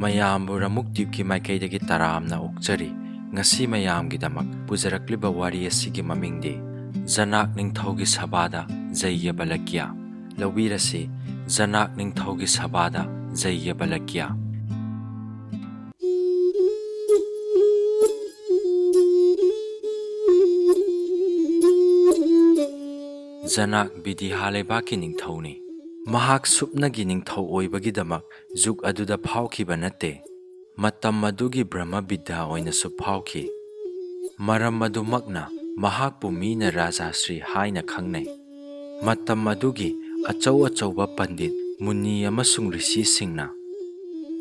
ꯃꯌꯥꯝꯕꯨ ꯔꯃꯨꯛꯇ꯭ꯌꯨꯕꯀꯤ ꯃꯥꯏꯀꯩꯗꯒꯤ ꯇꯔꯥꯝꯅ ꯑꯣꯛꯆꯔꯤ꯫ ꯉꯁꯤ ꯃꯌꯥꯝꯒꯤꯗꯃꯛ ꯄꯨꯖꯔꯛꯂꯤꯕ ꯋꯥꯔꯤ ꯑꯁꯤꯒꯤ ꯃꯃꯤꯡꯗꯤ ꯖꯅꯥꯛ ꯅꯤꯡꯊꯧꯒꯤ ꯁꯚꯥꯗ ꯌꯩꯌꯕꯂꯀ꯭ꯌ꯫ ꯂꯧꯕꯤꯔꯁꯤ ꯖꯅꯥꯛ ꯅꯤꯡꯊꯧꯒꯤ ꯁꯚꯥꯗ ꯌꯩꯌꯕꯂꯀ꯭ꯌ꯫ ꯖꯅꯥꯛ ꯕꯤꯗꯤꯍꯥ ꯂꯩꯕꯥꯛꯀꯤ ꯅꯤꯡꯊꯧꯅꯤ꯫ ꯃꯍꯥꯛ ꯁꯨꯞꯅꯒꯤ ꯅꯤꯡꯊꯧ ꯑꯣꯏꯕꯒꯤꯗꯃꯛ ꯖꯨꯒ ꯑꯗꯨꯗ ꯐꯥꯎꯈꯤꯕ ꯅꯠꯇꯦ, ꯃꯇꯝ ꯑꯗꯨꯒꯤ ꯕ꯭ꯔꯍ꯭ꯃꯕꯤꯗ꯭ꯌꯥ ꯑꯣꯏꯅꯁꯨ ꯐꯥꯎꯈꯤ꯫ ꯃꯔꯝ ꯑꯗꯨꯃꯛꯅ ꯃꯍꯥꯛꯄꯨ ꯃꯤꯅ ꯔꯥꯖꯥꯁ꯭ꯔꯤ ꯍꯥꯏꯅ ꯈꯪꯅꯩ꯫ ꯃꯇꯝ ꯑꯗꯨꯒꯤ ꯑꯆꯧ ꯑꯆꯧꯕ ꯄꯟꯗꯤꯠ, ꯃꯨꯅꯤ ꯑꯃꯁꯨꯡ ꯔꯤꯁꯤꯁꯤꯡꯅ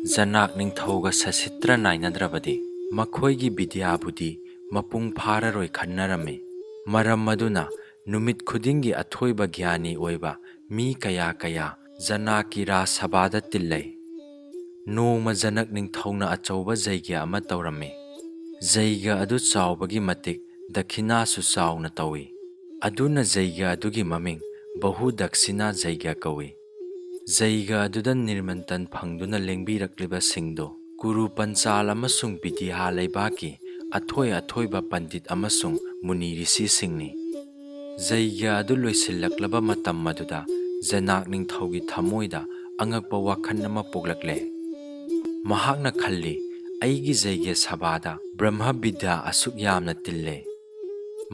ꯖꯅꯥꯛ ꯅꯤꯡꯊꯧꯒ ꯁꯁꯤꯠꯇ꯭ꯔ ꯅꯥꯏꯅꯗ꯭ꯔꯕꯗꯤ ꯃꯈꯣꯏꯒꯤ ꯕꯤꯗ꯭ꯌꯥꯕꯨꯗꯤ ꯃꯄꯨꯡ ꯐꯥꯔꯔꯣꯏ ꯈꯟꯅꯔꯝꯃꯤ꯫ ꯃꯔꯝ ꯑꯗꯨꯅ ꯅꯨꯃꯤꯠ ꯈꯨꯗꯤꯡꯒꯤ ꯑꯊꯣꯏꯕ ꯒ꯭ꯌꯥꯅꯤ ꯑꯣꯏꯕ ꯃꯤ ꯀꯌꯥ ꯀꯌꯥ ꯖꯅꯥꯛꯀꯤ ꯔꯥꯖꯁꯚꯥꯗ ꯇꯤꯜꯂꯩ꯫ ꯅꯣꯡꯃ ꯖꯅꯛ ꯅꯤꯡꯊꯧꯅ ꯑꯆꯧꯕ ꯌꯩꯒ ꯑꯃ ꯇꯧꯔꯝꯃꯤ꯫ ꯌꯩꯒ ꯑꯗꯨ ꯆꯥꯎꯕꯒꯤ ꯃꯇꯤꯛ ꯗꯈꯤꯅꯥꯁꯨ ꯆꯥꯎꯅ ꯇꯧꯏ꯫ ꯑꯗꯨꯅ ꯌꯩꯒ ꯑꯗꯨꯒꯤ ꯃꯃꯤꯡ ꯕꯍꯨꯗꯛꯁꯤꯅꯥ ꯌꯩꯒ ꯀꯧꯏ꯫ ꯌꯩꯒ ꯑꯗꯨꯗ ꯅꯤꯔꯃꯟꯇꯟ ꯐꯪꯗꯨꯅ ꯂꯦꯡꯕꯤꯔꯛꯂꯤꯕꯁꯤꯡꯗꯨ ꯀꯨꯔꯨ ꯄꯟꯆꯥꯜ ꯑꯃꯁꯨꯡ ꯕꯤꯗꯤꯍꯥ ꯂꯩꯕꯥꯛꯀꯤ ꯑꯊꯣꯏ ꯑꯊꯣꯏꯕ ꯄꯟꯗꯤꯠ ꯑꯃꯁꯨꯡ ꯃꯨꯅꯤ ꯔꯤꯁꯤꯁꯤꯡꯅꯤ꯫ ꯌꯩꯒ ꯑꯗꯨ ꯂꯣꯏꯁꯤꯜꯂꯛꯂꯕ ꯃꯇꯝ ꯑꯗꯨꯗ ꯖꯅꯥꯛ ꯅꯤꯡꯊꯧꯒꯤ ꯊꯃꯣꯏꯗ ꯑꯉꯛꯄ ꯋꯥꯈꯜ ꯑꯃ ꯄꯣꯛꯂꯛꯂꯦ꯫ ꯃꯍꯥꯛꯅ ꯈꯜꯂꯤ, ꯑꯩꯒꯤ ꯌꯩꯒ ꯁꯚꯥꯗ ꯕ꯭ꯔꯍ꯭ꯃꯕꯤꯗ꯭ꯌꯥ ꯑꯁꯨꯛ ꯌꯥꯝꯅ ꯇꯤꯜꯂꯦ,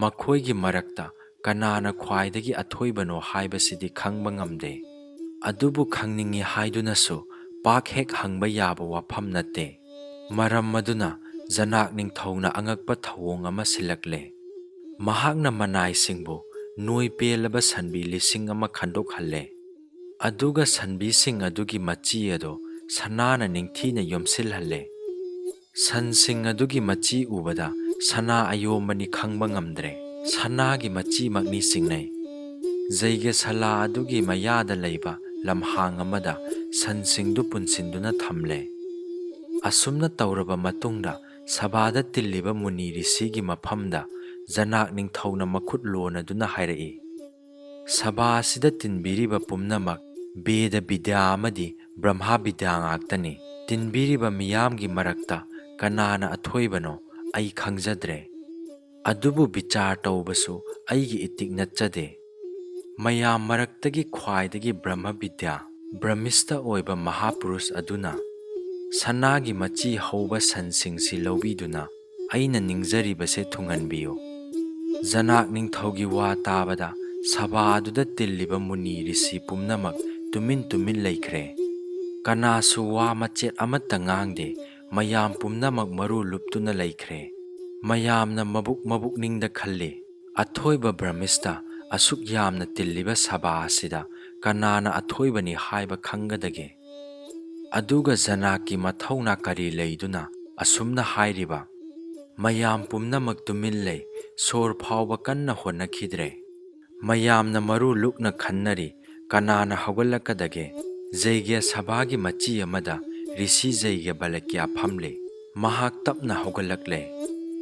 ꯃꯈꯣꯏꯒꯤ ꯃꯔꯛꯇ ꯀꯅꯥꯅ ꯈ꯭ꯋꯥꯏꯗꯒꯤ ꯑꯊꯣꯏꯕꯅꯣ ꯍꯥꯏꯕꯁꯤꯗꯤ ꯈꯪꯕ ꯉꯝꯗꯦ꯫ ꯑꯗꯨꯕꯨ ꯈꯪꯅꯤꯡꯏ ꯍꯥꯏꯗꯨꯅꯁꯨ ꯄꯥꯛ ꯍꯦꯛ ꯍꯪꯕ ꯌꯥꯕ ꯋꯥꯐꯝ ꯅꯠꯇꯦ꯫ ꯃꯔꯝ ꯑꯗꯨꯅ ꯖꯅꯥꯛ ꯅꯤꯡꯊꯧꯅ ꯑꯉꯛꯄ ꯊꯧꯑꯣꯡ ꯑꯃ ꯁꯤꯜꯂꯛꯂꯦ꯫ ꯃꯍꯥꯛꯅ ꯃꯅꯥꯏꯁꯤꯡꯕꯨ ꯅꯣꯏ ꯄꯦꯜꯂꯕ ꯁꯟꯕꯤ 1,000 ꯈꯟꯗꯣꯛꯍꯜꯂꯦ꯫ ꯑꯗꯨꯒ ꯁꯟꯕꯤꯁꯤꯡ ꯑꯗꯨꯒꯤ ꯃꯆꯤ ꯑꯗꯨ ꯁꯅꯥꯅ ꯅꯤꯡꯊꯤꯅ ꯌꯣꯝꯁꯤꯜꯍꯜꯂꯦ꯫ ꯁꯟꯁꯤꯡ ꯑꯗꯨꯒꯤ ꯃꯆꯤ ꯎꯕꯗ ꯁꯅꯥ ꯑꯌꯣꯝꯕꯅꯤ ꯈꯪꯕ ꯉꯝꯗ꯭ꯔꯦ, ꯁꯅꯥꯒꯤ ꯃꯆꯤꯃꯛꯅꯤ ꯆꯤꯡꯅꯩ꯫ ꯌꯩꯒꯁꯂꯥ ꯑꯗꯨꯒꯤ ꯃꯌꯥꯗ ꯂꯩꯕ ꯂꯝꯍꯥꯡ ꯑꯃꯗ ꯁꯟꯁꯤꯡꯗꯨ ꯄꯨꯟꯁꯤꯟꯗꯨꯅ ꯊꯝꯂꯦ꯫ ꯑꯁꯨꯝꯅ ꯇꯧꯔꯕ ꯃꯇꯨꯡꯗ ꯁꯚꯥꯗ ꯇꯤꯜꯂꯤꯕ ꯃꯨꯅꯤ ꯔꯤꯁꯤꯒꯤ ꯃꯐꯝꯗ ꯖꯅꯥꯛ ꯅꯤꯡꯊꯧꯅ ꯃꯈꯨꯠ ꯂꯣꯟꯅꯗꯨꯅ ꯍꯥꯏꯔꯛꯏ, ꯁꯚꯥ ꯑꯁꯤꯗ ꯇꯤꯟꯕꯤꯔꯤꯕ ꯄꯨꯝꯅꯃꯛ ꯕꯦꯗ ꯕꯤꯗ꯭ꯌꯥ ꯑꯃꯗꯤ ꯕ꯭ꯔꯍ꯭ꯃꯕꯤꯗ꯭ꯌꯥ ꯉꯥꯛꯇꯅꯤ꯫ ꯇꯤꯟꯕꯤꯔꯤꯕ ꯃꯤꯌꯥꯝꯒꯤ ꯃꯔꯛꯇ ꯀꯅꯥꯅ ꯑꯊꯣꯏꯕꯅꯣ ꯑꯩ ꯈꯪꯖꯗ꯭ꯔꯦ꯫ ꯑꯗꯨꯕꯨ ꯕꯤꯆꯥꯔ ꯇꯧꯕꯁꯨ ꯑꯩꯒꯤ ꯏꯇꯤꯛ ꯅꯠꯆꯗꯦ꯫ ꯃꯌꯥꯝ ꯃꯔꯛꯇꯒꯤ ꯈ꯭ꯋꯥꯏꯗꯒꯤ ꯕ꯭ꯔꯍ꯭ꯃꯕꯤꯗ꯭ꯌꯥ, ꯕ꯭ꯔꯍ꯭ꯃꯤꯁꯇ ꯑꯣꯏꯕ ꯃꯍꯥꯄꯨꯔꯨꯁ ꯑꯗꯨꯅ ꯁꯅꯥꯒꯤ ꯃꯆꯤ ꯍꯧꯕ ꯁꯟꯁꯤꯡꯁꯤ ꯂꯧꯕꯤꯗꯨꯅ ꯑꯩꯅ ꯅꯤꯡꯖꯔꯤꯕꯁꯦ ꯊꯨꯡꯍꯟꯕꯤꯌꯨ꯫ ꯖꯅꯥꯛ ꯅꯤꯡꯊꯧꯒꯤ ꯋꯥ ꯇꯥꯕꯗ ꯁꯚꯥ ꯑꯗꯨꯗ ꯇꯤꯜꯂꯤꯕ ꯃꯨꯅꯤ ꯔꯤꯁꯤ ꯄꯨꯝꯅꯃꯛ ꯇꯨꯃꯤꯟ ꯇꯨꯃꯤꯟ ꯂꯩꯈ꯭ꯔꯦ꯫ ꯀꯅꯥꯁꯨ ꯋꯥ ꯃꯆꯦꯠ ꯑꯃꯠꯇ ꯉꯥꯡꯗꯦ꯫ ꯃꯌꯥꯝ ꯄꯨꯝꯅꯃꯛ ꯃꯔꯨ ꯂꯨꯞꯇꯨꯅ ꯂꯩꯈ꯭ꯔꯦ꯫ ꯃꯌꯥꯝꯅ ꯃꯕꯨꯛ ꯃꯕꯨꯛꯅꯤꯡꯗ ꯈꯜꯂꯤ, ꯑꯊꯣꯏꯕ ꯕ꯭ꯔꯍ꯭ꯃꯤꯁꯇ ꯑꯁꯨꯛ ꯌꯥꯝꯅ ꯇꯤꯜꯂꯤꯕ ꯁꯚꯥ ꯑꯁꯤꯗ ꯀꯅꯥꯅ ꯑꯊꯣꯏꯕꯅꯤ ꯍꯥꯏꯕ ꯈꯪꯒꯗꯒꯦ? ꯑꯗꯨꯒ ꯖꯅꯥꯛꯀꯤ ꯃꯊꯧꯅꯥ ꯀꯔꯤ ꯂꯩꯗꯨꯅ ꯑꯁꯨꯝꯅ ꯍꯥꯏꯔꯤꯕ? ꯃꯌꯥꯝ ꯄꯨꯝꯅꯃꯛ ꯇꯨꯃꯤꯟ ꯂꯩ, ꯁꯣꯔ ꯐꯥꯎꯕ ꯀꯟꯅ ꯍꯣꯠꯅꯈꯤꯗ꯭ꯔꯦ꯫ ꯃꯌꯥꯝꯅ ꯃꯔꯨ ꯂꯨꯞꯅ ꯈꯟꯅꯔꯤ, ꯀꯅꯥꯅ ꯍꯧꯒꯠꯂꯛꯀꯗꯒꯦ? ꯌꯩꯒ ꯁꯚꯥꯒꯤ ꯃꯆꯤ ꯑꯃꯗ ꯔꯤꯁꯤ ꯌꯩꯒꯕꯂꯀ꯭ꯌ ꯐꯝꯂꯤ꯫ ꯃꯍꯥꯛ ꯇꯞꯅ ꯍꯧꯒꯠꯂꯛꯂꯦ꯫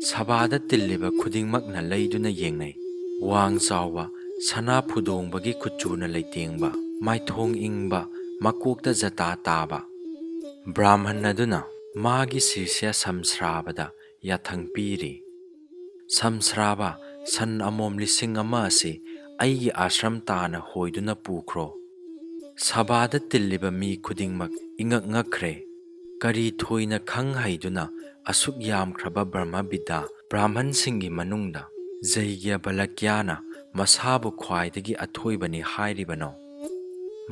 ꯁꯚꯥꯗ ꯇꯤꯜꯂꯤꯕ ꯈꯨꯗꯤꯡꯃꯛꯅ ꯂꯩꯗꯨꯅ ꯌꯦꯡꯅꯩ꯫ ꯋꯥꯡ ꯆꯥꯎꯕ, ꯁꯅꯥ ꯐꯨꯗꯣꯡꯕꯒꯤ ꯀꯨꯆꯨꯅ ꯂꯩꯇꯦꯡꯕ, ꯃꯥꯏꯊꯣꯡ ꯏꯪꯕ, ꯃꯀꯣꯛꯇ ꯖꯇꯥ ꯇꯥꯕ ꯕ꯭ꯔꯥꯍ꯭ꯃꯟ ꯑꯗꯨꯅ ꯃꯥꯒꯤ ꯁꯤꯁ꯭ꯌ ꯁꯝꯁ꯭ꯔꯥꯕꯗ ꯌꯥꯊꯪ ꯄꯤꯔꯤ, ꯁꯝꯁ꯭ꯔꯥꯕ, ꯁꯟ ꯑꯃꯣꯝ 1,000 ꯑꯁꯤ ꯑꯩꯒꯤ ꯑꯥꯁ꯭ꯔꯝ ꯇꯥꯅ ꯍꯣꯏꯗꯨꯅ ꯄꯨꯈ꯭ꯔꯣ꯫ ꯁꯚꯥꯗ ꯇꯤꯜꯂꯤꯕ ꯃꯤ ꯈꯨꯗꯤꯡꯃꯛ ꯏꯉꯛ ꯉꯛꯈ꯭ꯔꯦ꯫ ꯀꯔꯤ ꯊꯣꯏꯅ ꯈꯪ ꯍꯩꯗꯨꯅ ꯑꯁꯨꯛ ꯌꯥꯝꯈ꯭ꯔꯕ ꯕ꯭ꯔꯍ꯭ꯃꯕꯤꯗ꯭ꯌꯥ ꯕ꯭ꯔꯥꯍ꯭ꯃꯟꯁꯤꯡꯒꯤ ꯃꯅꯨꯡꯗ ꯌꯩꯒꯕꯂꯀ꯭ꯌꯅ ꯃꯁꯥꯕꯨ ꯈ꯭ꯋꯥꯏꯗꯒꯤ ꯑꯊꯣꯏꯕꯅꯤ ꯍꯥꯏꯔꯤꯕꯅꯣ?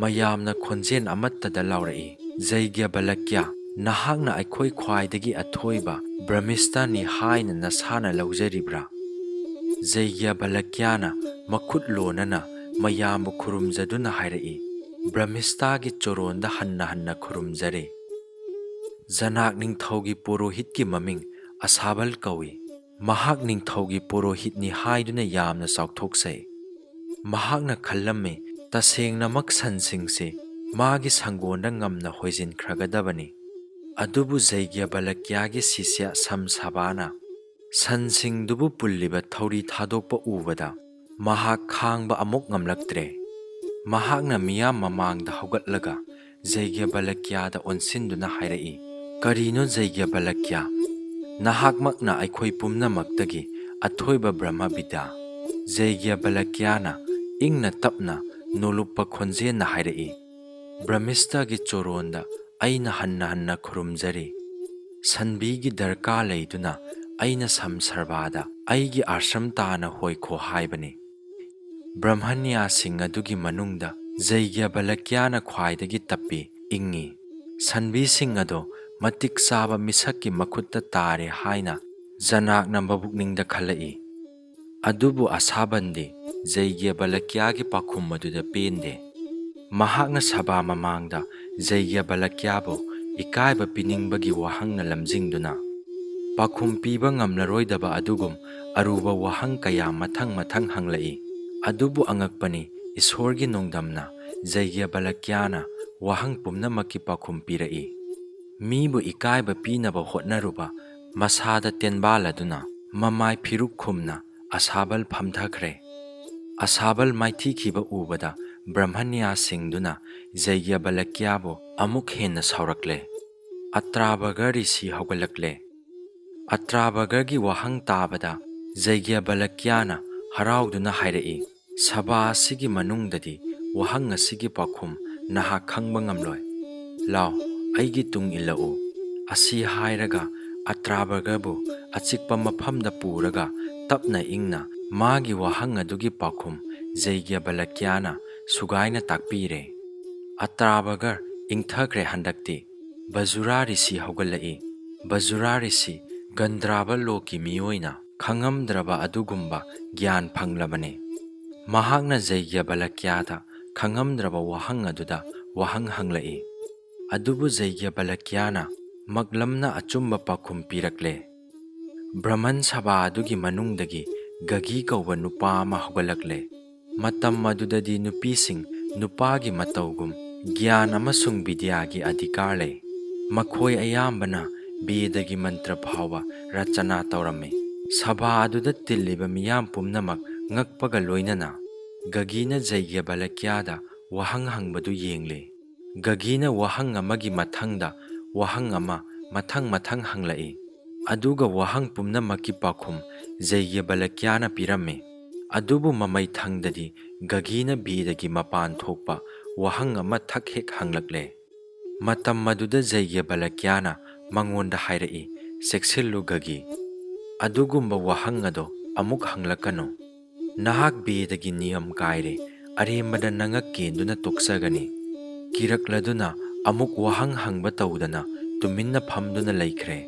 ꯃꯌꯥꯝꯅ ꯈꯣꯟꯖꯦꯜ ꯑꯃꯠꯇꯗ ꯂꯥꯎꯔꯛꯏ, ꯌꯩꯒꯕꯂꯀ꯭ꯌ, ꯅꯍꯥꯛꯅ ꯑꯩꯈꯣꯏ ꯈ꯭ꯋꯥꯏꯗꯒꯤ ꯑꯊꯣꯏꯕ ꯕ꯭ꯔꯍ꯭ꯃꯤꯁꯇꯅꯤ ꯍꯥꯏꯅ ꯅꯁꯥꯅ ꯂꯧꯖꯔꯤꯕ꯭ꯔꯥ? ꯌꯩꯒꯕꯂꯀ꯭ꯌꯅ ꯃꯈꯨꯠ ꯂꯣꯟꯅꯅ ꯃꯌꯥꯝꯕꯨ ꯈꯨꯔꯨꯝꯖꯗꯨꯅ ꯍꯥꯏꯔꯛꯏ, ꯕ꯭ꯔꯍ꯭ꯃꯤꯁꯇꯒꯤ ꯆꯣꯔꯣꯟꯗ ꯍꯟꯅ ꯍꯟꯅ ꯈꯨꯔꯨꯝꯖꯔꯤ꯫ ꯖꯅꯥꯛ ꯅꯤꯡꯊꯧꯒꯤ ꯄꯨꯔꯣꯍꯤꯠꯀꯤ ꯃꯃꯤꯡ ꯑꯁꯥꯕꯜ ꯀꯧꯏ꯫ ꯃꯍꯥꯛ ꯅꯤꯡꯊꯧꯒꯤ ꯄꯨꯔꯣꯍꯤꯠꯅꯤ ꯍꯥꯏꯗꯨꯅ ꯌꯥꯝꯅ ꯆꯥꯎꯊꯣꯛꯆꯩ꯫ ꯃꯍꯥꯛꯅ ꯈꯜꯂꯝꯃꯤ, ꯇꯁꯦꯡꯅꯃꯛ ꯁꯟꯁꯤꯡꯁꯤ ꯃꯥꯒꯤ ꯁꯪꯒꯣꯟꯗ ꯉꯝꯅ ꯍꯣꯏꯖꯤꯟꯈ꯭ꯔꯒꯗꯕꯅꯤ꯫ ꯑꯗꯨꯕꯨ ꯌꯩꯒꯕꯂꯀ꯭ꯌꯒꯤ ꯁꯤꯁ꯭ꯌ ꯁꯝꯁꯥꯕꯅ ꯁꯟꯁꯤꯡꯗꯨꯕꯨ ꯄꯨꯜꯂꯤꯕ ꯊꯧꯔꯤ ꯊꯥꯗꯣꯛꯄ ꯎꯕꯗ ꯃꯍꯥꯛ ꯈꯥꯡꯕ ꯑꯃꯨꯛ ꯉꯝꯂꯛꯇ꯭ꯔꯦ꯫ ꯃꯍꯥꯛꯅ ꯃꯤꯌꯥꯝ ꯃꯃꯥꯡꯗ ꯍꯧꯒꯠꯂꯒ ꯌꯩꯒꯕꯂꯀ꯭ꯌꯗ ꯑꯣꯟꯁꯤꯟꯗꯨꯅ ꯍꯥꯏꯔꯛꯏ, ꯀꯔꯤꯅꯣ ꯌꯩꯒ꯭ꯌꯚꯂꯛꯀ꯭ꯌ? ꯅꯍꯥꯛꯃꯛꯅ ꯑꯩꯈꯣꯏ ꯄꯨꯝꯅꯃꯛꯇꯒꯤ ꯑꯊꯣꯏꯕ ꯕ꯭ꯔꯍ꯭ꯃꯕꯤꯗ꯭ꯌꯥ꯫ ꯌꯩꯒ꯭ꯌꯚꯂꯛꯀ꯭ꯌꯅ ꯏꯪꯅ ꯇꯞꯅ ꯅꯣꯂꯨꯞꯄ ꯈꯣꯟꯖꯦꯜꯅ ꯍꯥꯏꯔꯛꯏ꯫ ꯕ꯭ꯔꯍ꯭ꯃꯤꯁꯊꯒꯤ ꯆꯣꯔꯣꯟꯗ ꯑꯩꯅ ꯍꯟꯅ ꯍꯟꯅ ꯈꯨꯔꯨꯝꯖꯔꯤ꯫ ꯁꯟꯕꯤꯒꯤ ꯗꯔꯀꯥꯔ ꯂꯩꯗꯨꯅ ꯑꯩꯅ ꯁꯝꯁꯔꯕꯥꯗ ꯑꯩꯒꯤ ꯑꯥꯁ꯭ꯔꯝ ꯇꯥꯅ ꯍꯣꯏꯈꯣ ꯍꯥꯏꯕꯅꯤ꯫ ꯕ꯭ꯔꯍ꯭ꯃꯟꯌꯥꯁꯤꯡ ꯑꯗꯨꯒꯤ ꯃꯅꯨꯡꯗ ꯌꯩꯒ꯭ꯌꯚꯂꯛꯀ꯭ꯌꯅ ꯈ꯭ꯋꯥꯏꯗꯒꯤ ꯇꯞꯄꯤ, ꯏꯪꯉꯤ꯫ ꯁꯟꯕꯤꯁꯤꯡ ꯑꯗꯣ ꯃꯇꯤꯛ ꯆꯥꯕ ꯃꯤꯁꯛꯀꯤ ꯃꯈꯨꯠꯇ ꯇꯥꯔꯦ ꯍꯥꯏꯅ ꯖꯅꯛꯅ ꯃꯕꯨꯛꯅꯤꯡꯗ ꯈꯜꯂꯛꯏ꯫ ꯑꯗꯨꯕꯨ ꯑꯁꯥꯕꯟꯗꯤ ꯌꯩꯒ꯭ꯌꯚꯂꯛꯀ꯭ꯌꯒꯤ ꯄꯥꯎꯈꯨꯝ ꯑꯗꯨꯗ ꯄꯦꯟꯗꯦ꯫ ꯃꯍꯥꯛꯅ ꯁꯚꯥ ꯃꯃꯥꯡꯗ ꯌꯩꯒ꯭ꯌꯚꯂꯛꯀ꯭ꯌꯕꯨ ꯏꯀꯥꯏꯕ ꯄꯤꯅꯤꯡꯕꯒꯤ ꯋꯥꯍꯪꯅ ꯂꯝꯖꯤꯡꯗꯨꯅ ꯄꯥꯎꯈꯨꯝ ꯄꯤꯕ ꯉꯝꯂꯔꯣꯏꯗꯕ ꯑꯗꯨꯒꯨꯝ ꯑꯔꯨꯕ ꯋꯥꯍꯪ ꯀꯌꯥ ꯃꯊꯪ ꯃꯊꯪ ꯍꯪꯂꯛꯏ꯫ ꯑꯗꯨꯕꯨ ꯑꯉꯛꯄꯅꯤ, ꯏꯁ꯭ꯋꯔꯒꯤ ꯅꯣꯡꯗꯝꯅ ꯌꯩꯒ꯭ꯌꯚꯂꯛꯀ꯭ꯌꯅ ꯋꯥꯍꯪ ꯄꯨꯝꯅꯃꯛꯀꯤ ꯄꯥꯎꯈꯨꯝ ꯄꯤꯔꯛꯏ꯫ ꯃꯤꯕꯨ ꯏꯀꯥꯏꯕ ꯄꯤꯅꯕ ꯍꯣꯠꯅꯔꯨꯕ ꯃꯁꯥꯗ ꯇꯦꯟꯕꯥꯜꯂꯗꯨꯅ ꯃꯃꯥꯏ ꯐꯤꯔꯨꯛ ꯈꯨꯝꯅ ꯑꯁꯥꯕꯜ ꯐꯝꯊꯈ꯭ꯔꯦ꯫ ꯑꯁꯥꯕꯜ ꯃꯥꯏꯊꯤꯈꯤꯕ ꯎꯕꯗ ꯕ꯭ꯔꯍ꯭ꯃꯟꯌꯥꯁꯤꯡꯗꯨꯅ ꯌꯩꯒ꯭ꯌꯚꯂꯛꯀ꯭ꯌꯕꯨ ꯑꯃꯨꯛ ꯍꯦꯟꯅ ꯁꯥꯎꯔꯛꯂꯦ꯫ ꯑꯇ꯭ꯔꯥꯕꯒ ꯔꯤꯁꯤ ꯍꯧꯒꯠꯂꯛꯂꯦ꯫ ꯑꯇ꯭ꯔꯥꯕꯒꯒꯤ ꯋꯥꯍꯪ ꯇꯥꯕꯗ ꯌꯩꯒ꯭ꯌꯚꯂꯛꯀ꯭ꯌꯅ ꯍꯔꯥꯎꯗꯨꯅ ꯍꯥꯏꯔꯛꯏ, ꯁꯚꯥ ꯑꯁꯤꯒꯤ ꯃꯅꯨꯡꯗꯗꯤ ꯋꯥꯍꯪ ꯑꯁꯤꯒꯤ ꯄꯥꯎꯈꯨꯝ ꯅꯍꯥꯛ ꯈꯪꯕ ꯉꯝꯂꯣꯏ꯫ ꯂꯥꯎ, ꯑꯩꯒꯤ ꯇꯨꯡ ꯏꯜꯂꯛꯎ꯫ ꯑꯁꯤ ꯍꯥꯏꯔꯒ ꯑꯇ꯭ꯔꯥꯕꯒꯕꯨ ꯑꯆꯤꯛꯄ ꯃꯐꯝꯗ ꯄꯨꯔꯒ ꯇꯞꯅ ꯏꯪꯅ ꯃꯥꯒꯤ ꯋꯥꯍꯪ ꯑꯗꯨꯒꯤ ꯄꯥꯎꯈꯨꯝ ꯌꯩꯒ꯭ꯌꯚꯂꯛꯀ꯭ꯌꯅ ꯁꯨꯒꯥꯏꯅ ꯇꯥꯛꯄꯤꯔꯦ꯫ ꯑꯇ꯭ꯔꯥꯕꯒ ꯏꯪꯊꯈ꯭ꯔꯦ꯫ ꯍꯟꯗꯛꯇꯤ ꯕꯖꯨꯔꯥ ꯔꯤꯁꯤ ꯍꯧꯒꯠꯂꯛꯏ꯫ ꯕꯖꯨꯔꯥ ꯔꯤꯁꯤ ꯒꯟꯙꯔꯚ ꯂꯣꯀꯀꯤ ꯃꯤꯑꯣꯏꯅ ꯈꯪꯉꯝꯗ꯭ꯔꯕ ꯑꯗꯨꯒꯨꯝꯕ ꯒ꯭ꯌꯥꯟ ꯐꯪꯂꯕꯅꯤ꯫ ꯃꯍꯥꯛꯅ ꯌꯩꯒ꯭ꯌꯚꯂꯛꯀ꯭ꯌꯗ ꯈꯪꯉꯝꯗ꯭ꯔꯕ ꯋꯥꯍꯪ ꯑꯗꯨꯗ ꯋꯥꯍꯪ ꯍꯪꯂꯛꯏ꯫ ꯑꯗꯨꯕꯨ ꯌꯩꯒ꯭ꯌꯚꯂꯛꯀ꯭ꯌꯅ ꯃꯛꯂꯝꯅ ꯑꯆꯨꯝꯕ ꯄꯥꯎꯈꯨꯝ ꯄꯤꯔꯛꯂꯦ꯫ ꯕ꯭ꯔꯍ꯭ꯃꯟ ꯁꯚꯥ ꯑꯗꯨꯒꯤ ꯃꯅꯨꯡꯗꯒꯤ ꯒꯒꯤ ꯀꯧꯕ ꯅꯨꯄꯥ ꯑꯃ ꯍꯧꯒꯠꯂꯛꯂꯦ꯫ ꯃꯇꯝ ꯑꯗꯨꯗꯗꯤ ꯅꯨꯄꯤꯁꯤꯡ ꯅꯨꯄꯥꯒꯤ ꯃꯇꯧꯒꯨꯝ ꯒ꯭ꯌꯥꯟ ꯑꯃꯁꯨꯡ ꯕꯤꯗ꯭ꯌꯥꯒꯤ ꯑꯙꯤꯀꯥꯔ ꯂꯩ꯫ ꯃꯈꯣꯏ ꯑꯌꯥꯝꯕꯅ ꯕꯦꯗꯒꯤ ꯃꯟꯇ꯭ꯔ ꯐꯥꯎꯕ ꯔꯆꯅꯥ ꯇꯧꯔꯝꯃꯤ꯫ ꯁꯚꯥ ꯑꯗꯨꯗ ꯇꯤꯜꯂꯤꯕ ꯃꯤꯌꯥꯝ ꯄꯨꯝꯅꯃꯛ ꯉꯛꯄꯒ ꯂꯣꯏꯅꯅ ꯒꯒꯤꯅ ꯌꯩꯒ꯭ꯌꯚꯂꯛꯀ꯭ꯌꯗ ꯋꯥꯍꯪ ꯍꯪꯕꯗꯨ ꯌꯦꯡꯂꯤ꯫ ꯒꯒꯤꯅ ꯋꯥꯍꯪ ꯑꯃꯒꯤ ꯃꯊꯪꯗ ꯋꯥꯍꯪ ꯑꯃ ꯃꯊꯪ ꯃꯊꯪ ꯍꯪꯂꯛꯏ꯫ ꯑꯗꯨꯒ ꯋꯥꯍꯪ ꯄꯨꯝꯅꯃꯛꯀꯤ ꯄꯥꯎꯈꯨꯝ ꯌꯩꯒ꯭ꯌꯚꯂꯛꯀ꯭ꯌꯅ ꯄꯤꯔꯝꯃꯤ꯫ ꯑꯗꯨꯕꯨ ꯃꯃꯩꯊꯪꯗꯗꯤ ꯒꯒꯤꯅ ꯕꯦꯗꯒꯤ ꯃꯄꯥꯟ ꯊꯣꯛꯄ ꯋꯥꯍꯪ ꯑꯃ ꯊꯛ ꯍꯦꯛ ꯍꯪꯂꯛꯂꯦ꯫ ꯃꯇꯝ ꯑꯗꯨꯗ ꯌꯩꯒ꯭ꯌꯚꯂꯛꯀ꯭ꯌꯅ ꯃꯉꯣꯟꯗ ꯍꯥꯏꯔꯛꯏ, ꯆꯦꯛꯁꯤꯜꯂꯨ ꯒꯒꯤ, ꯑꯗꯨꯒꯨꯝꯕ ꯋꯥꯍꯪ ꯑꯗꯣ ꯑꯃꯨꯛ ꯍꯪꯂꯛꯀꯅꯨ꯫ ꯅꯍꯥꯛ ꯕꯦꯗꯒꯤ ꯅꯤꯌꯝ ꯀꯥꯏꯔꯦ, ꯑꯔꯦꯝꯕꯗ ꯅꯉꯛ ꯀꯦꯟꯗꯨꯅ ꯇꯣꯛꯆꯒꯅꯤ꯫ ꯀꯤꯔꯛꯂꯗꯨꯅ ꯑꯃꯨꯛ ꯋꯥꯍꯪ ꯍꯪꯕ ꯇꯧꯗꯅ ꯇꯨꯃꯤꯟꯅ ꯐꯝꯗꯨꯅ ꯂꯩꯈ꯭ꯔꯦ꯫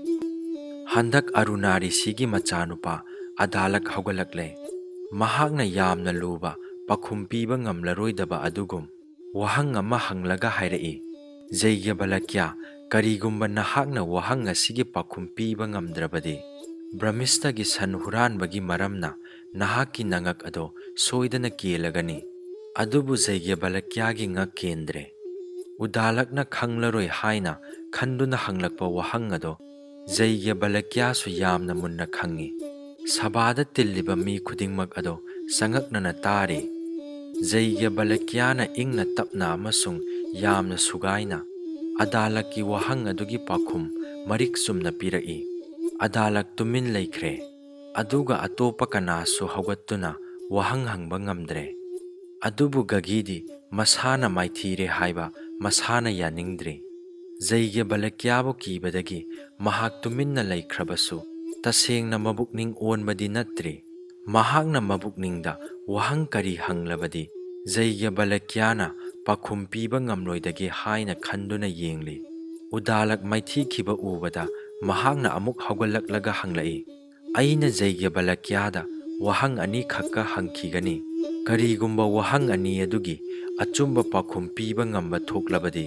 ꯍꯟꯗꯛ ꯑꯔꯨꯅꯥ ꯔꯤꯁꯤꯒꯤ ꯃꯆꯥꯅꯨꯄꯥ ꯑꯗꯥꯂꯛ ꯍꯧꯒꯠꯂꯛꯂꯦ꯫ ꯃꯍꯥꯛꯅ ꯌꯥꯝꯅ ꯂꯨꯕ ꯄꯥꯎꯈꯨꯝ ꯄꯤꯕ ꯉꯝꯂꯔꯣꯏꯗꯕ ꯑꯗꯨꯒꯨꯝ ꯋꯥꯍꯪ ꯑꯃ ꯍꯪꯂꯒ ꯍꯥꯏꯔꯛꯏ, ꯌꯩꯒ꯭ꯌꯚꯂꯛꯀ꯭ꯌ, ꯀꯔꯤꯒꯨꯝꯕ ꯅꯍꯥꯛꯅ ꯋꯥꯍꯪ ꯑꯁꯤꯒꯤ ꯄꯥꯎꯈꯨꯝ ꯄꯤꯕ ꯉꯝꯗ꯭ꯔꯕꯗꯤ ꯕ꯭ꯔꯍ꯭ꯃꯤꯁꯊꯒꯤ ꯁꯟ ꯍꯨꯔꯥꯟꯕꯒꯤ ꯃꯔꯝꯅ ꯅꯍꯥꯛꯀꯤ ꯅꯉꯛ ꯑꯗꯣ ꯁꯣꯏꯗꯅ ꯀꯦꯜꯂꯒꯅꯤ꯫ ꯑꯗꯨꯕꯨ ꯌꯩꯒ꯭ꯌꯚꯂꯛꯀ꯭ꯌꯒꯤ ꯉꯛ ꯀꯦꯟꯗ꯭ꯔꯦ꯫ ꯎꯗꯥꯂꯛꯅ ꯈꯪꯂꯔꯣꯏ ꯍꯥꯏꯅ ꯈꯟꯗꯨꯅ ꯍꯪꯂꯛꯄ ꯋꯥꯍꯪ ꯑꯗꯣ ꯌꯩꯒ꯭ꯌꯚꯂꯛꯀ꯭ꯌꯁꯨ ꯌꯥꯝꯅ ꯃꯨꯟꯅ ꯈꯪꯏ꯫ ꯁꯚꯥꯗ ꯇꯤꯜꯂꯤꯕ ꯃꯤ ꯈꯨꯗꯤꯡꯃꯛ ꯑꯗꯣ ꯆꯉꯛꯅꯅ ꯇꯥꯔꯤ꯫ ꯌꯩꯒ꯭ꯌꯚꯂꯛꯀ꯭ꯌꯅ ꯏꯪꯅ ꯇꯞꯅ ꯑꯃꯁꯨꯡ ꯌꯥꯝꯅ ꯁꯨꯒꯥꯏꯅ ꯑꯗꯥꯂꯛꯀꯤ ꯋꯥꯍꯪ ꯑꯗꯨꯒꯤ ꯄꯥꯎꯈꯨꯝ ꯃꯔꯤꯛ ꯆꯨꯝꯅ ꯄꯤꯔꯛꯏ꯫ ꯑꯗꯥꯂꯛ ꯇꯨꯃꯤꯟ ꯂꯩꯈ꯭ꯔꯦ꯫ ꯑꯗꯨꯒ ꯑꯇꯣꯞꯄ ꯀꯅꯥꯁꯨ ꯍꯧꯒꯠꯇꯨꯅ ꯋꯥꯍꯪ ꯍꯪꯕ ꯉꯝꯗ꯭ꯔꯦ꯫ ꯑꯗꯨꯕꯨ ꯒꯒꯤꯗꯤ ꯃꯁꯥꯅ ꯃꯥꯏꯊꯤꯔꯦ ꯍꯥꯏꯕ ꯃꯁꯥꯅ ꯌꯥꯅꯤꯡꯗ꯭ꯔꯤ꯫ ꯌꯩꯒ꯭ꯌꯚꯂꯛꯀ꯭ꯌꯕꯨ ꯀꯤꯕꯗꯒꯤ ꯃꯍꯥꯛ ꯇꯨꯃꯤꯟꯅ ꯂꯩꯈ꯭ꯔꯕꯁꯨ ꯇꯁꯦꯡꯅ ꯃꯕꯨꯛꯅꯤꯡ ꯑꯣꯟꯕꯗꯤ ꯅꯠꯇ꯭ꯔꯤ꯫ ꯃꯍꯥꯛꯅ ꯃꯕꯨꯛꯅꯤꯡꯗ ꯋꯥꯍꯪ ꯀꯔꯤ ꯍꯪꯂꯕꯗꯤ ꯌꯩꯒ꯭ꯌꯚꯂꯛꯀ꯭ꯌꯅ ꯄꯥꯎꯈꯨꯝ ꯄꯤꯕ ꯉꯝꯂꯣꯏꯗꯒꯦ ꯍꯥꯏꯅ ꯈꯟꯗꯨꯅ ꯌꯦꯡꯂꯤ꯫ ꯎꯗꯥꯂꯛ ꯃꯥꯏꯊꯤꯈꯤꯕ ꯎꯕꯗ ꯃꯍꯥꯛꯅ ꯑꯃꯨꯛ ꯍꯧꯒꯠꯂꯛꯂꯒ ꯍꯪꯂꯛꯏ, ꯑꯩꯅ ꯌꯩꯒ꯭ꯌꯚꯂꯛꯀ꯭ꯌꯗ ꯋꯥꯍꯪ ꯑꯅꯤ ꯈꯛꯀ ꯍꯪꯈꯤꯒꯅꯤ꯫ ꯀꯔꯤꯒꯨꯝꯕ ꯋꯥꯍꯪ ꯑꯅꯤ ꯑꯗꯨꯒꯤ ꯑꯆꯨꯝꯕ ꯄꯥꯎꯈꯨꯝ ꯄꯤꯕ ꯉꯝꯕ ꯊꯣꯛꯂꯕꯗꯤ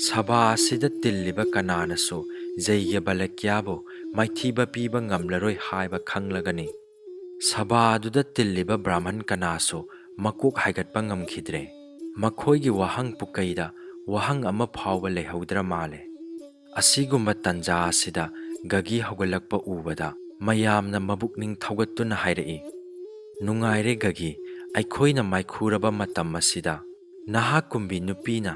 ꯁꯚꯥ ꯑꯁꯤꯗ ꯇꯤꯜꯂꯤꯕ ꯀꯅꯥꯅꯁꯨ ꯌꯩꯒ꯭ꯌꯚꯂꯛꯀ꯭ꯌꯕꯨ ꯃꯥꯏꯊꯤꯕ ꯄꯤꯕ ꯉꯝꯂꯔꯣꯏ ꯍꯥꯏꯕ ꯈꯪꯂꯒꯅꯤ꯫ ꯁꯚꯥ ꯑꯗꯨꯗ ꯇꯤꯜꯂꯤꯕ ꯕ꯭ꯔꯥꯍ꯭ꯃꯟ ꯀꯅꯥꯁꯨ ꯃꯀꯣꯛ ꯍꯥꯏꯒꯠꯄ ꯉꯝꯈꯤꯗ꯭ꯔꯦ꯫ ꯃꯈꯣꯏꯒꯤ ꯋꯥꯍꯪ ꯄꯨꯀꯩꯗ ꯋꯥꯍꯪ ꯑꯃ ꯐꯥꯎꯕ ꯂꯩꯍꯧꯗ꯭ꯔ ꯃꯥꯜꯂꯦ꯫ ꯑꯁꯤꯒꯨꯝꯕ ꯇꯥꯟꯖꯥ ꯑꯁꯤꯗ ꯒꯒꯤ ꯍꯧꯒꯠꯂꯛꯄ ꯎꯕꯗ ꯃꯌꯥꯝꯅ ꯃꯕꯨꯛꯅꯤꯡ ꯊꯧꯒꯠꯇꯨꯅ ꯍꯥꯏꯔꯛꯏ, ꯅꯨꯡꯉꯥꯏꯔꯦ ꯒꯒꯤ, ꯑꯩꯈꯣꯏꯅ ꯃꯥꯏꯈꯨꯔꯕ ꯃꯇꯝ ꯑꯁꯤꯗ ꯅꯍꯥꯛꯀꯨꯝꯕꯤ ꯅꯨꯄꯤꯅ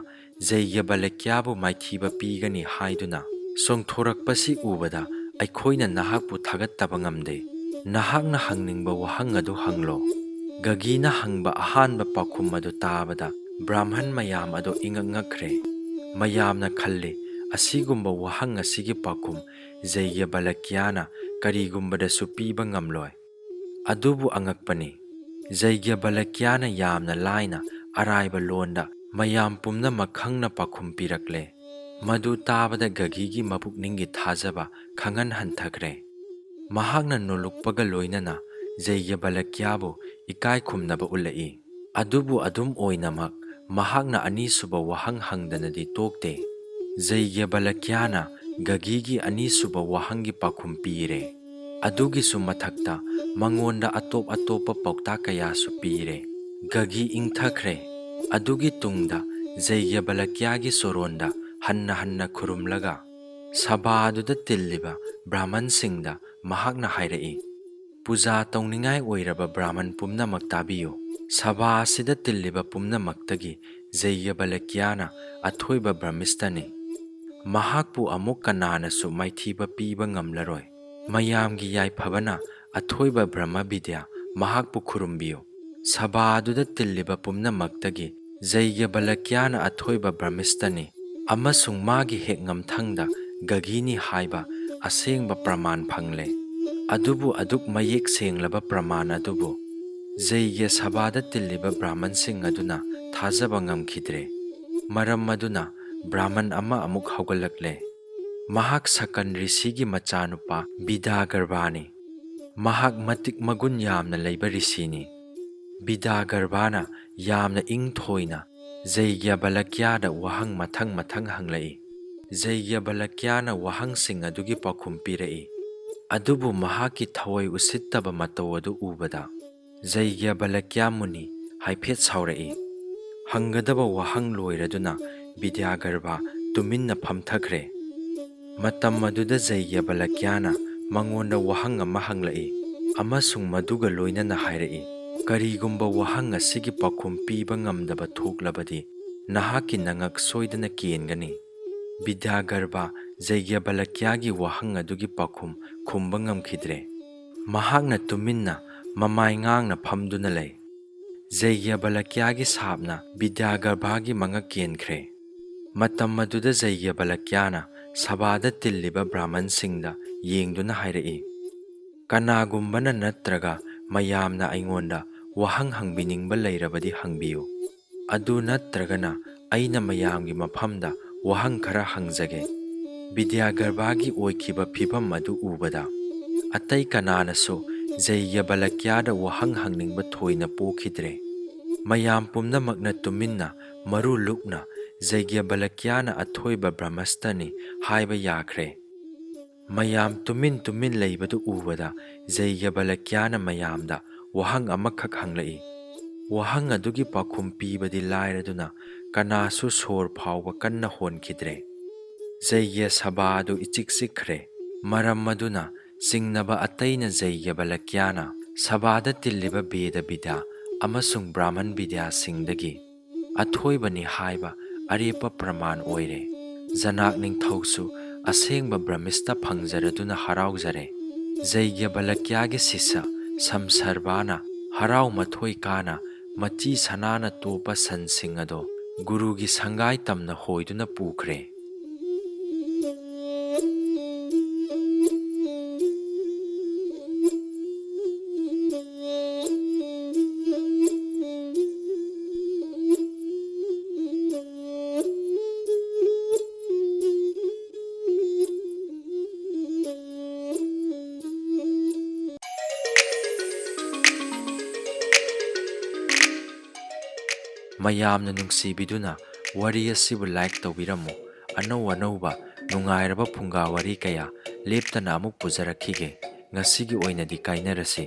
ꯌꯩꯒ꯭ꯌꯚꯂꯛꯀ꯭ꯌꯕꯨ ꯃꯥꯏꯊꯤꯕ ꯄꯤꯒꯅꯤ ꯍꯥꯏꯗꯨꯅ ꯆꯣꯡꯊꯣꯔꯛꯄꯁꯤ ꯎꯕꯗ ꯑꯩꯈꯣꯏꯅ ꯅꯍꯥꯛꯄꯨ ꯊꯥꯒꯠꯇꯕ ꯉꯝꯗꯦ꯫ ꯅꯍꯥꯛꯅ ꯍꯪꯅꯤꯡꯕ ꯋꯥꯍꯪ ꯑꯗꯨ ꯍꯪꯂꯣ꯫ ꯒꯒꯤꯅ ꯍꯪꯕ ꯑꯍꯥꯟꯕ ꯄꯥꯎꯈꯨꯝ ꯑꯗꯨ ꯇꯥꯕꯗ ꯕ꯭ꯔꯥꯍꯃꯟ ꯃꯌꯥꯝ ꯑꯗꯨ ꯏꯉꯛ ꯉꯛꯈ꯭ꯔꯦ꯫ ꯃꯌꯥꯝꯅ ꯈꯜꯂꯤ, ꯑꯁꯤꯒꯨꯝꯕ ꯋꯥꯍꯪ ꯑꯁꯤꯒꯤ ꯄꯥꯎꯈꯨꯝ ꯌꯩꯒ꯭ꯌꯚꯂꯀ꯭ꯌꯥꯅ ꯀꯔꯤꯒꯨꯝꯕꯗꯁꯨ ꯄꯤꯕ ꯉꯝꯂꯣꯏ꯫ ꯑꯗꯨꯕꯨ ꯑꯉꯛꯄꯅꯤ, ꯌꯩꯒ꯭ꯌꯚꯂꯀ꯭ꯌꯥꯅ ꯌꯥꯝꯅ ꯂꯥꯏꯅ ꯑꯔꯥꯏꯕ ꯂꯣꯟꯗ ꯃꯌꯥꯝ ꯄꯨꯝꯅꯃꯛ ꯈꯪꯅ ꯄꯥꯎꯈꯨꯝ ꯄꯤꯔꯛꯂꯦ꯫ ꯃꯗꯨ ꯇꯥꯕꯗ ꯒꯒꯤꯒꯤ ꯃꯄꯨꯛꯅꯤꯡꯒꯤ ꯊꯥꯖꯕ ꯈꯪꯍꯟ ꯍꯟꯊꯈ꯭ꯔꯦ꯫ ꯃꯍꯥꯛꯅ ꯅꯣꯜꯂꯨꯛꯄꯒ ꯂꯣꯏꯅꯅ ꯌꯩꯒ꯭ꯌꯚꯂꯀ꯭ꯌꯥꯕꯨ ꯏꯀꯥꯏ ꯈꯨꯝꯅꯕ ꯎꯠꯂꯛꯏ꯫ ꯑꯗꯨꯕꯨ ꯑꯗꯨꯝ ꯑꯣꯏꯅꯃꯛ ꯃꯍꯥꯛꯅ ꯑꯅꯤꯁꯨꯕ ꯋꯥꯍꯪ ꯍꯪꯗꯅꯗꯤ ꯇꯣꯛꯇꯦ꯫ ꯌꯩꯒ꯭ꯌꯚꯂꯀ꯭ꯌꯥꯅ ꯒꯒꯤꯒꯤ ꯑꯅꯤꯁꯨꯕ ꯋꯥꯍꯪꯒꯤ ꯄꯥꯎꯈꯨꯝ ꯄꯤꯔꯦ꯫ ꯑꯗꯨꯒꯤꯁꯨ ꯃꯊꯛꯇ ꯃꯉꯣꯟꯗ ꯑꯇꯣꯞ ꯑꯇꯣꯞꯄ ꯄꯥꯎꯇꯥꯛ ꯀꯌꯥꯁꯨ ꯄꯤꯔꯦ꯫ ꯒꯒꯤ ꯏꯪꯊꯈ꯭ꯔꯦ꯫ ꯑꯗꯨꯒꯤ ꯇꯨꯡꯗ ꯌꯩꯒ꯭ꯌꯚꯂꯀ꯭ꯌꯥꯒꯤ ꯆꯣꯔꯣꯟꯗ ꯍꯟꯅ ꯍꯟꯅ ꯈꯨꯔꯨꯝꯂꯒ ꯁꯚꯥ ꯑꯗꯨꯗ ꯇꯤꯜꯂꯤꯕ ꯕ꯭ꯔꯥꯍꯃꯟꯁꯤꯡꯗ ꯃꯍꯥꯛꯅ ꯍꯥꯏꯔꯛꯏ, ꯄꯨꯖꯥ ꯇꯧꯅꯤꯡꯉꯥꯏ ꯑꯣꯏꯔꯕ ꯕ꯭ꯔꯥꯍꯃꯟ ꯄꯨꯝꯅꯃꯛ ꯇꯥꯕꯤꯌꯨ꯫ ꯁꯚꯥ ꯑꯁꯤꯗ ꯇꯤꯜꯂꯤꯕ ꯄꯨꯝꯅꯃꯛꯇꯒꯤ ꯌꯩꯒ꯭ꯌꯚꯂꯀ꯭ꯌꯥꯅ ꯑꯊꯣꯏꯕ ꯕ꯭ꯔꯍꯃꯤꯁꯇꯅꯤ꯫ ꯃꯍꯥꯛꯄꯨ ꯑꯃꯨꯛ ꯀꯅꯥꯅꯁꯨ ꯃꯥꯏꯊꯤꯕ ꯄꯤꯕ ꯉꯝꯂꯔꯣꯏ꯫ ꯃꯌꯥꯝꯒꯤ ꯌꯥꯏꯐꯕꯅ ꯑꯊꯣꯏꯕ ꯕ꯭ꯔꯍꯃꯕꯤꯗ꯭ꯌꯥ, ꯃꯍꯥꯛꯄꯨ ꯈꯨꯔꯨꯝꯕꯤꯌꯨ꯫ ꯁꯚꯥ ꯑꯗꯨꯗ ꯇꯤꯜꯂꯤꯕ ꯄꯨꯝꯅꯃꯛꯇꯒꯤ ꯌꯩꯒ꯭ꯌꯚꯂꯀ꯭ꯌꯥꯅ ꯑꯊꯣꯏꯕ ꯕ꯭ꯔꯍꯃꯤꯁꯇꯅꯤ ꯑꯃꯁꯨꯡ ꯃꯥꯒꯤ ꯍꯦꯛ ꯉꯝꯊꯪꯗ ꯒꯒꯤꯅꯤ ꯍꯥꯏꯕ ꯑꯁꯦꯡꯕ ꯄ꯭ꯔꯃꯥꯟ ꯐꯪꯂꯦ꯫ ꯑꯗꯨꯕꯨ ꯑꯗꯨꯛ ꯃꯌꯦꯛ ꯁꯦꯡꯂꯕ ꯄ꯭ꯔꯃꯥꯟ ꯑꯗꯨꯕꯨ ꯌꯩꯒ꯭ꯌ ꯁꯚꯥꯗ ꯇꯤꯜꯂꯤꯕ ꯕ꯭ꯔꯥꯍꯃꯟꯁꯤꯡ ꯑꯗꯨꯅ ꯊꯥꯖꯕ ꯉꯝꯈꯤꯗ꯭ꯔꯦ꯫ ꯃꯔꯝ ꯑꯗꯨꯅ ꯕ꯭ꯔꯥꯍꯃꯟ ꯑꯃ ꯑꯃꯨꯛ ꯍꯧꯒꯠꯂꯛꯂꯦ꯫ ꯃꯍꯥꯛ ꯁꯀꯟ ꯔꯤꯁꯤꯒꯤ ꯃꯆꯥꯅꯨꯄꯥ ꯕꯤꯗ꯭ꯌꯥꯒꯔꯚꯅꯤ꯫ ꯃꯍꯥꯛ ꯃꯇꯤꯛ ꯃꯒꯨꯟ ꯌꯥꯝꯅ ꯂꯩꯕ ꯔꯤꯁꯤꯅꯤ꯫ ꯕꯤꯗ꯭ꯌꯥꯒꯔꯚꯅ ꯌꯥꯝꯅ ꯏꯪꯊꯣꯏꯅ ꯌꯩꯒ꯭ꯌꯚꯂꯀ꯭ꯌꯥꯗ ꯋꯥꯍꯪ ꯃꯊꯪ ꯃꯊꯪ ꯍꯪꯂꯛꯏ꯫ ꯌꯩꯒ꯭ꯌꯚꯂꯀ꯭ꯌꯥꯅ ꯋꯥꯍꯪꯁꯤꯡ ꯑꯗꯨꯒꯤ ꯄꯥꯎꯈꯨꯝ ꯄꯤꯔꯛꯏ꯫ ꯑꯗꯨꯕꯨ ꯃꯍꯥꯛꯀꯤ ꯊꯑꯣꯏ ꯎꯁꯤꯠꯇꯕ ꯃꯇꯧ ꯑꯗꯨ ꯎꯕꯗ ꯌꯩꯒ꯭ꯌꯚꯂꯀ꯭ꯌꯥ ꯃꯨꯅꯤ ꯍꯥꯏꯐꯦꯠ ꯁꯥꯎꯔꯛꯏ꯫ ꯍꯪꯒꯗꯕ ꯋꯥꯍꯪ ꯂꯣꯏꯔꯗꯨꯅ ꯕꯤꯗ꯭ꯌꯥꯒꯔꯚ ꯇꯨꯃꯤꯟꯅ ꯐꯝꯊꯈ꯭ꯔꯦ꯫ ꯃꯇꯝ ꯑꯗꯨꯗ ꯌꯩꯒ꯭ꯌꯚꯂꯀ꯭ꯌꯥꯅ ꯃꯉꯣꯟꯗ ꯋꯥꯍꯪ ꯑꯃ ꯍꯪꯂꯛꯏ ꯑꯃꯁꯨꯡ ꯃꯗꯨꯒ ꯂꯣꯏꯅꯅ ꯍꯥꯏꯔꯛꯏ, ꯀꯔꯤꯒꯨꯝꯕ ꯋꯥꯍꯪ ꯑꯁꯤꯒꯤ ꯄꯥꯎꯈꯨꯝ ꯄꯤꯕ ꯉꯝꯗꯕ ꯊꯣꯛꯂꯕꯗꯤ ꯅꯍꯥꯛꯀꯤ ꯅꯉꯛ ꯁꯣꯏꯗꯅ ꯀꯦꯟꯒꯅꯤ꯫ ꯕꯤꯗ꯭ꯌꯥꯒꯔꯚ ꯌꯩꯒ꯭ꯌꯚꯂꯀ꯭ꯌꯥꯒꯤ ꯋꯥꯍꯪ ꯑꯗꯨꯒꯤ ꯄꯥꯎꯈꯨꯝ ꯈꯨꯝꯕ ꯉꯝꯈꯤꯗ꯭ꯔꯦ꯫ ꯃꯍꯥꯛꯅ ꯇꯨꯃꯤꯟꯅ ꯃꯃꯥꯏ ꯉꯥꯡꯅ ꯐꯝꯗꯨꯅ ꯂꯩ꯫ ꯌꯩꯒ꯭ꯌꯚꯂꯀ꯭ꯌꯥꯒꯤ ꯁꯥꯞꯅ ꯕꯤꯗ꯭ꯌꯥꯒꯔꯚꯒꯤ ꯃꯉꯛ ꯀꯦꯟꯈ꯭ꯔꯦ꯫ ꯃꯇꯝ ꯑꯗꯨꯗ ꯌꯩꯒ꯭ꯌꯚꯂꯀ꯭ꯌꯥꯅ ꯁꯚꯥꯗ ꯇꯤꯜꯂꯤꯕ ꯕ꯭ꯔꯥꯍꯃꯟꯁꯤꯡꯗ ꯌꯦꯡꯗꯨꯅ ꯍꯥꯏꯔꯛꯏ, ꯀꯅꯥꯒꯨꯝꯕꯅ ꯅꯠꯇ꯭ꯔꯒ ꯃꯌꯥꯝꯅ ꯑꯩꯉꯣꯟꯗ ꯋꯥꯍꯪ ꯍꯪꯕꯤꯅꯤꯡꯕ ꯂꯩꯔꯕꯗꯤ ꯍꯪꯕꯤꯌꯨ꯫ ꯑꯗꯨ ꯅꯠꯇ꯭ꯔꯒꯅ ꯑꯩꯅ ꯃꯌꯥꯝꯒꯤ ꯃꯐꯝꯗ ꯋꯥꯍꯪ ꯈꯔ ꯍꯪꯖꯒꯦ꯫ ꯕꯤꯗ꯭ꯌꯥꯒꯔꯚꯒꯤ ꯑꯣꯏꯈꯤꯕ ꯐꯤꯚꯝ ꯑꯗꯨ ꯎꯕꯗ ꯑꯇꯩ ꯀꯅꯥꯅꯁꯨ ꯌꯩꯒ꯭ꯌꯚꯂꯀ꯭ꯌꯥꯗ ꯋꯥꯍꯪ ꯍꯪꯅꯤꯡꯕ ꯊꯣꯏꯅ ꯄꯣꯛꯈꯤꯗ꯭ꯔꯦ꯫ ꯃꯌꯥꯝ ꯄꯨꯝꯅꯃꯛꯅ ꯇꯨꯃꯤꯟꯅ ꯃꯔꯨ ꯂꯨꯞꯅ ꯌꯩꯒ꯭ꯌꯚꯂꯀ꯭ꯌꯥꯅ ꯑꯊꯣꯏꯕ ꯕ꯭ꯔꯍꯃꯁꯇꯅꯤ ꯍꯥꯏꯕ ꯌꯥꯈ꯭ꯔꯦ꯫ ꯃꯌꯥꯝ ꯇꯨꯃꯤꯟ ꯇꯨꯃꯤꯟ ꯂꯩꯕꯗꯨ ꯎꯕꯗ ꯌꯩꯒ꯭ꯌꯚꯂꯀ꯭ꯌꯥꯅ ꯃꯌꯥꯝꯗ ꯋꯥꯍꯪ ꯑꯃꯈꯛ ꯍꯪꯂꯛꯏ꯫ ꯋꯥꯍꯪ ꯑꯗꯨꯒꯤ ꯄꯥꯎꯈꯨꯝ ꯄꯤꯕꯗꯤ ꯂꯥꯏꯔꯗꯨꯅ ꯀꯅꯥꯁꯨ ꯁꯣꯔ ꯐꯥꯎꯕ ꯀꯟꯅ ꯍꯣꯟꯈꯤꯗ꯭ꯔꯦ꯫ ꯌꯩꯒ꯭ꯌ ꯁꯚꯥ ꯑꯗꯨ ꯏꯆꯤꯛ ꯆꯤꯛꯈ꯭ꯔꯦ꯫ ꯃꯔꯝ ꯑꯗꯨꯅ ꯆꯤꯡꯅꯕ ꯑꯇꯩꯅ ꯌꯩꯒ꯭ꯌꯚꯂꯀ꯭ꯌꯥꯅ ꯁꯚꯥꯗ ꯇꯤꯜꯂꯤꯕ ꯕꯦꯗ ꯕꯤꯗ꯭ꯌꯥ ꯑꯃꯁꯨꯡ ꯕ꯭ꯔꯥꯍꯃꯟ ꯕꯤꯗ꯭ꯌꯥꯁꯤꯡꯗꯒꯤ ꯑꯊꯣꯏꯕꯅꯤ ꯍꯥꯏꯕ ꯑꯔꯦꯞꯄ ꯄ꯭ꯔꯃꯥꯟ ꯑꯣꯏꯔꯦ꯫ ꯖꯅꯥꯛ ꯅꯤꯡꯊꯧꯁꯨ ꯑꯁꯦꯡꯕ ꯕ꯭ꯔꯍꯃꯤꯁꯇ ꯐꯪꯖꯔꯗꯨꯅ ꯍꯔꯥꯎꯖꯔꯦ꯫ ꯌꯩꯒ꯭ꯌꯚꯂꯀ꯭ꯌꯥꯒꯤ ꯁꯤꯁ꯭ꯌ ꯁꯝꯁꯔꯚꯅ ꯍꯔꯥꯎ ꯃꯊꯣꯏ ꯀꯥꯅ ꯃꯆꯤ ꯁꯅꯥꯅ ꯇꯣꯞꯄ ꯁꯟꯁꯤꯡ ꯑꯗꯣ ꯒꯨꯔꯨꯒꯤ ꯁꯪꯒꯥꯏ ꯇꯝꯅ ꯍꯣꯏꯗꯨꯅ ꯄꯨꯈ꯭ꯔꯦ꯫ ꯃꯌꯥꯝꯅ ꯅꯨꯡꯁꯤꯕꯤꯗꯨꯅ ꯋꯥꯔꯤ ꯑꯁꯤꯕꯨ ꯂꯥꯏꯛ ꯇꯧꯕꯤꯔꯝꯃꯨ꯫ ꯑꯅꯧ ꯑꯅꯧꯕ ꯅꯨꯡꯉꯥꯏꯔꯕ ꯐꯨꯡꯒꯥ ꯋꯥꯔꯤ ꯀꯌꯥ ꯂꯦꯞꯇꯅ ꯑꯃꯨꯛ ꯄꯨꯖꯔꯛꯈꯤꯒꯦ꯫ ꯉꯁꯤꯒꯤ ꯑꯣꯏꯅꯗꯤ ꯀꯥꯏꯅꯔꯁꯤ꯫